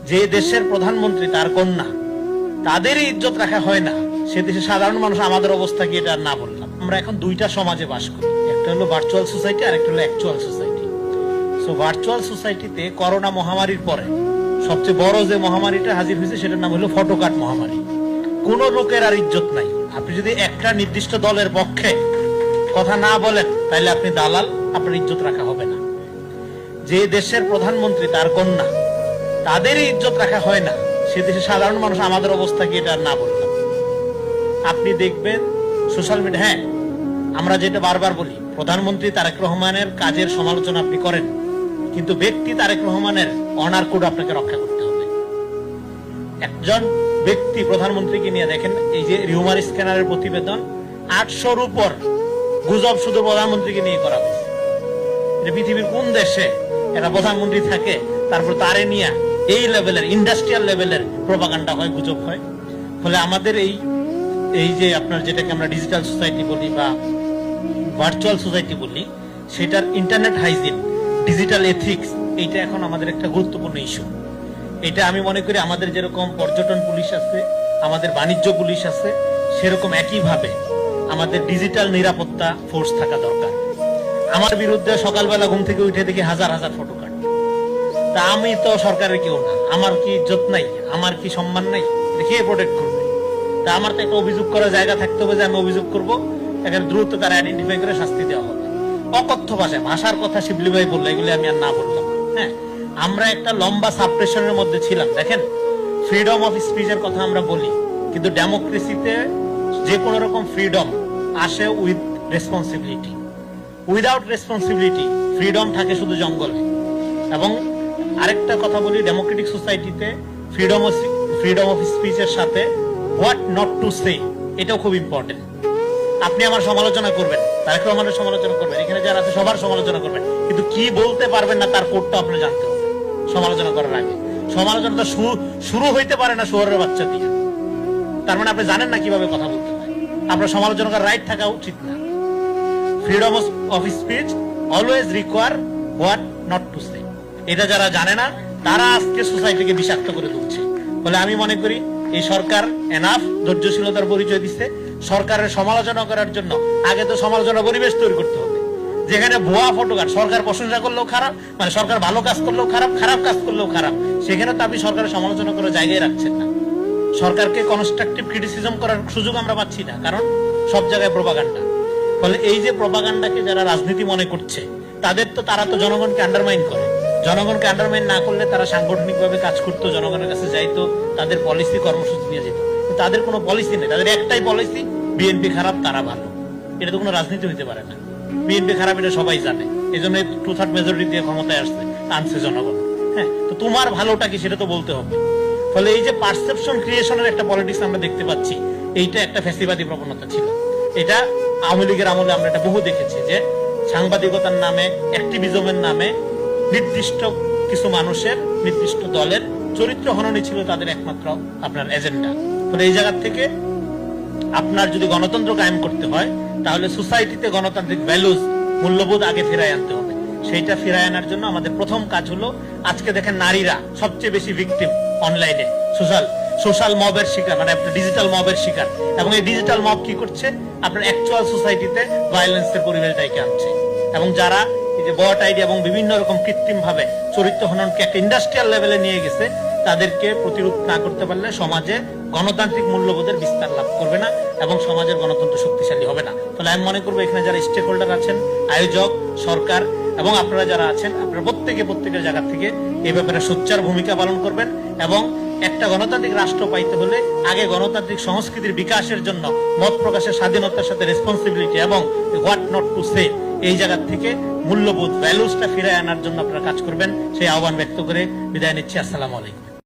যে দেশের প্রধানমন্ত্রী তার কন্যা, তাদেরই ইজ্জত রাখা হয় না, সে দেশের সাধারণ মানুষ আমাদের অবস্থা কি, এটা না বললাম। আমরা এখন দুইটা সমাজে বাস করি, একটা হলো ভার্চুয়াল সোসাইটি আর একটা হলো অ্যাকচুয়াল সোসাইটি। সো ভার্চুয়াল সোসাইটিতে করোনা মহামারীর পরে সবচেয়ে বড় যে মহামারীটা হাজির হয়েছে সেটার নাম হলো ফটোকার্ড মহামারী। কোন লোকের আর ইজ্জত নাই। আপনি যদি একটা নির্দিষ্ট দলের পক্ষে কথা না বলেন তাহলে আপনি দালাল, আপনার ইজ্জত রাখা হবে না। যে দেশের প্রধানমন্ত্রী তার কন্যা, তাদেরই ইজ্জত রাখা হয় না, সে দেশের সাধারণ মানুষ আমাদের অবস্থা কি, এটা না বললাম। আপনি দেখবেন সোশ্যাল মিডিয়া, হ্যাঁ আমরা যেটা বারবার বলি, প্রধানমন্ত্রী তারেক রহমানের কাজের সমালোচনা আপনি করেন, কিন্তু ব্যক্তি তারেক রহমানের অনার কোড আপনাকে রক্ষা করতে হবে। একজন ব্যক্তি প্রধানমন্ত্রীকে নিয়ে দেখেন, এই যে রিউমার স্ক্যানারের প্রতিবেদন, 800-র উপর গুজব শুধু প্রধানমন্ত্রীকে নিয়ে করা হয়েছে। পৃথিবীর কোন দেশে একটা প্রধানমন্ত্রী থাকে তারপর তারে নিয়ে এই লেভেলের ইন্ডাস্ট্রিয়াল লেভেলের প্রোপাগান্ডা হয়, গুজব হয়। ফলে আমাদের এই যে আপনার যেটাকে আমরা ডিজিটাল সোসাইটি বলি বা ভার্চুয়াল সোসাইটি বলি, সেটার ইন্টারনেট হাইজিন, ডিজিটাল এথিক্স, এইটা এখন আমাদের একটা গুরুত্বপূর্ণ ইস্যু। এটা আমি মনে করি আমাদের যেরকম পর্যটন পুলিশ আছে, আমাদের বাণিজ্য পুলিশ আছে, সেরকম একইভাবে আমাদের ডিজিটাল নিরাপত্তা ফোর্স থাকা দরকার। আমার বিরুদ্ধে সকালবেলা ঘুম থেকে উঠে দেখি হাজার হাজার ফটো কার্ড। তা আমি তো সরকারের কেউ না, আমার কি ইজ্জত নাই, আমার কি সম্মান নাই, কে প্রোটেক্ট করবে? তা আমার তো একটা অভিযোগ করার জায়গা থাকতে হবে যে আমি অভিযোগ করবো, এখানে দ্রুত তারা আইডেন্টিফাই করে শাস্তি দেওয়া হবে। অকথ্য ভাষায়, ভাষার কথা শিবলি ভাই বললো, এগুলি আমি আর না বললাম। হ্যাঁ, আমরা একটা লম্বা সাবপ্রেশনের মধ্যে ছিলাম। দেখেন, ফ্রিডম অফ স্পিচের কথা আমরা বলি, কিন্তু ডেমোক্রেসিতে যে কোনো রকম ফ্রিডম আসে with responsibility. Without responsibility freedom থাকে শুধু জঙ্গলে। এবং আরেকটা কথা বলি, ডেমোক্রেটিক সোসাইটিতে ফ্রিডম অফ স্পিচের সাথে হোয়াট নট টু সে, এটাও খুব ইম্পর্টেন্ট। আপনি আমার সমালোচনা করবেন, তারেক রহমানের সমালোচনা করবেন, এখানে যারা আছে সবার সমালোচনা করবেন, কিন্তু কি বলতে পারবেন না তার কোডটা আপনি জানতে হবে সমালোচনা করার আগে। সমালোচনাটা শুরু হইতে পারে না শুয়োরের বাচ্চা দিয়ে, তার মানে আপনি জানেন না কিভাবে কথা বলতে হয়। আপনার সমালোচনা করার রাইট থাকা উচিত না। Freedom of speech always require what not to say. এটা যারা জানে না তারা আজকে সোসাইটিকে বিষাক্ত করে তুলছে। বলে আমি মনে করি এই সরকার এনাফ ধৈর্যশীলতার পরিচয় দিচ্ছে। সরকারের সমালোচনা করার জন্য আগে তো সমালোচনা পরিবেশ তৈরি করতে হবে, যেখানে ভুয়া ফটোকার্ড, সরকার প্রশংসা করলেও খারাপ, মানে সরকার ভালো কাজ করলেও খারাপ, খারাপ কাজ করলেও খারাপ, সেখানে তো আপনি সরকারের সমালোচনা করার জায়গায় রাখছেন না। সরকারকে কনস্ট্রাকটিভ ক্রিটিসিজম করার সুযোগ আমরা পাচ্ছি না, কারণ সব জায়গায় প্রোপাগান্ডা। ফলে এই যে প্রোপাগান্ডাকে যারা রাজনীতি মনে করছে, তারা তো জনগণকে আন্ডারমাইন করে। জনগণকে আন্ডারমাইন না করলে তারা সাংগঠনিকভাবে কাজ করতো, জনগণের কাছে যাইতো, তাদের পলিসি কর্মসূচি নিয়ে যেত। তাদের কোনো পলিসি নেই, তাদের একটাই পলিসি, বিএনপি খারাপ তারা ভালো। এটা তো কোনো রাজনীতি হইতে পারে না। বিএনপি খারাপ এটা সবাই জানে, এই জন্য 2/3 মেজরিটি দিয়ে ক্ষমতায় আনছে জনগণ। হ্যাঁ, তো তোমার ভালোটা কি সেটা তো বলতে হবে। ফলে এই যে পারসেপশন ক্রিয়েশনের একটা পলিটিক্স আমরা দেখতে পাচ্ছি, এইটা একটা ফ্যাসিবাদী প্রবণতা ছিল। এটা আওয়ামী লীগের আমলে আমরা এটা বহু দেখেছি, যে সাংবাদিকতার নামে, অ্যাক্টিভিজমের নামে নির্দিষ্ট কিছু মানুষের, নির্দিষ্ট দলের চরিত্র হননই ছিল তাদের একমাত্র আপনার এজেন্ডা। ফলে এই জায়গা থেকে আপনার যদি গণতন্ত্র কায়েম করতে হয়, তাহলে সোসাইটিতে গণতান্ত্রিক ভ্যালুজ, মূল্যবোধ আগে ফিরায় আনতে হবে। সেইটা ফিরায় আনার জন্য আমাদের প্রথম কাজ হলো, আজকে দেখেন নারীরা সবচেয়ে বেশি ভিকটিম অনলাইনে, সোশ্যাল মবের শিকার, মানে আপনার ডিজিটাল মবের শিকার। এবং এই ডিজিটাল মব কি করছে, আপনার অ্যাকচুয়াল সোসাইটিতে ভায়োলেন্সের পরিবেশটাকে আনছে। এবং যারা এই যে বট আইডি এবং বিভিন্ন রকম কৃত্রিম ভাবে চরিত্র হননকে একটা ইন্ডাস্ট্রিয়াল লেভেলে নিয়ে গেছে, তাদেরকে প্রতিরোধ না করতে পারলে সমাজে গণতান্ত্রিক মূল্যবোধের বিস্তার লাভ করবে না এবং সমাজের গণতন্ত্র শক্তিশালী হবে না। ফলে আমি মনে করবো এখানে যারা স্টেক হোল্ডার আছেন, আয়োজক, সরকার এবং আপনারা যারা আছেন, আপনারা প্রত্যেকের জায়গা থেকে এই ব্যাপারে সোচ্চার ভূমিকা পালন করবেন। এবং একটা গণতান্ত্রিক রাষ্ট্র পাইতে হলে আগে গণতান্ত্রিক সংস্কৃতির বিকাশের জন্য মত প্রকাশের স্বাধীনতার সাথে রেসপন্সিবিলিটি এবং হোয়াট নট টু সে, এই জায়গা থেকে মূল্যবোধ, ভ্যালুসটা ফিরে আনার জন্য আপনারা কাজ করবেন, সেই আহ্বান ব্যক্ত করে বিদায় নিচ্ছি। আসসালামু আলাইকুম।